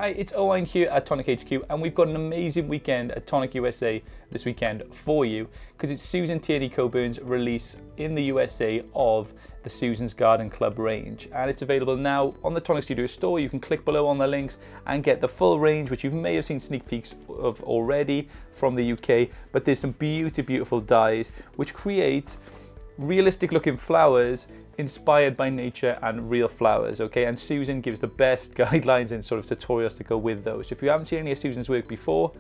Hi, it's Owen here at Tonic HQ, and we've got an amazing weekend at Tonic USA this weekend for you, because it's Susan Tierney Coburn's release in the USA of the Susan's Garden Club range, and it's available now on the Tonic Studio store. You can click below on the links and get the full range, which you may have seen sneak peeks of already from the UK, but there's some beautiful dies which create realistic looking flowers inspired by nature and real flowers, okay? And Susan gives the best guidelines and sort of tutorials to go with those. So if you haven't seen any of Susan's work before,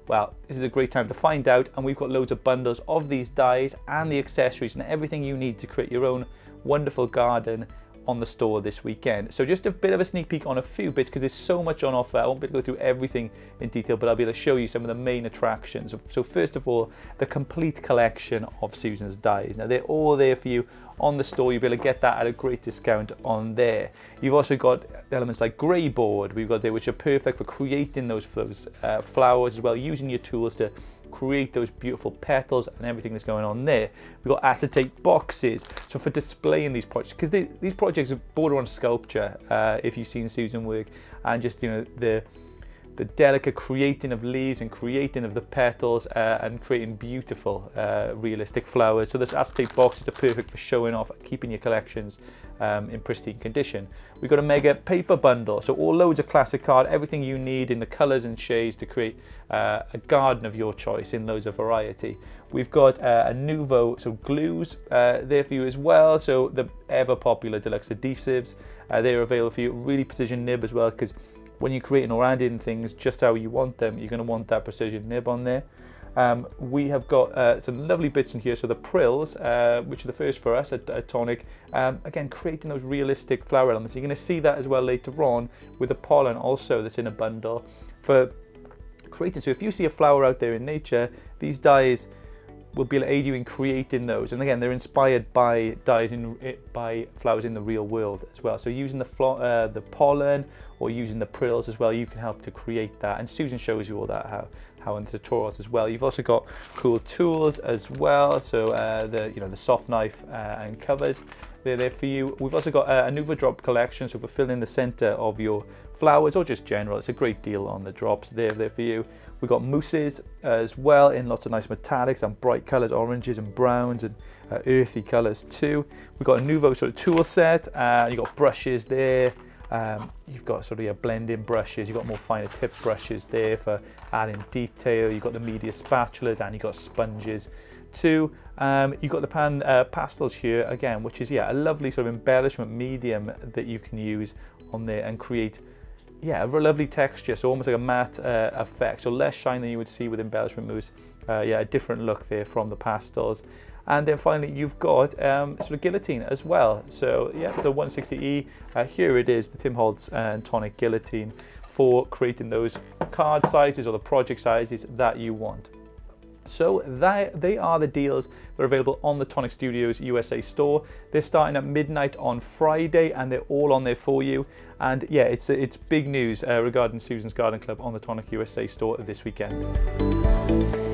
well, this is a great time to find out, and we've got loads of bundles of these dies and the accessories and everything you need to create your own wonderful garden on the store this weekend. So just a bit of a sneak peek on a few bits, because there's so much on offer. I won't be able to go through everything in detail, but I'll be able to show you some of the main attractions. So first of all, the complete collection of Susan's dies. Now they're all there for you on the store. You'll be able to get that at a great discount on there. You've also got elements like grey board we've got there, which are perfect for creating those flowers as well, using your tools to create those beautiful petals and everything that's going on there. We've got acetate boxes, so for displaying these projects, because these projects are border on sculpture, if you've seen Susan work, and just, you know, the delicate creating of leaves and creating of the petals and creating beautiful realistic flowers. So this acetate boxes are perfect for showing off and keeping your collections in pristine condition. We've got a mega paper bundle, so all loads of classic card, everything you need in the colours and shades to create a garden of your choice in loads of variety. We've got a Nouveau, so glues there for you as well, so the ever popular deluxe adhesives, they're available for you. Really precision nib as well, because when you're creating or adding things just how you want them, you're going to want that precision nib on there. We have got some lovely bits in here, so the prills, which are the first for us at Tonic, again creating those realistic flower elements. You're going to see that as well later on with the pollen also that's in a bundle for creating. So if you see a flower out there in nature, these dies will be able to aid you in creating those, and again they're inspired by dies by flowers in the real world as well. So using the pollen or using the prills as well, you can help to create that, and Susan shows you all that how in the tutorials as well. You've also got cool tools as well, so the soft knife and covers, they're there for you. We've also got a Nouveau drop collection, so for filling the center of your flowers or just general, it's a great deal on the drops. They're there for you. We've got mousses as well in lots of nice metallics and bright colours, oranges and browns and earthy colours too. We've got a Nouveau sort of tool set, you've got brushes there, you've got sort of your blending brushes, you've got more finer tip brushes there for adding detail, you've got the media spatulas, and you've got sponges too. You've got the pastels here again, which is a lovely sort of embellishment medium that you can use on there and create a lovely texture, so almost like a matte effect, so less shine than you would see with embellishment mousse. A different look there from the pastels. And then finally you've got sort of guillotine as well, so the 160E, here it is, the Tim Holtz and Tonic guillotine for creating those card sizes or the project sizes that you want. So they are the deals that are available on the Tonic Studios USA store. They're starting at midnight on Friday, and they're all on there for you. And it's big news regarding Susan's Garden Club on the Tonic USA store this weekend.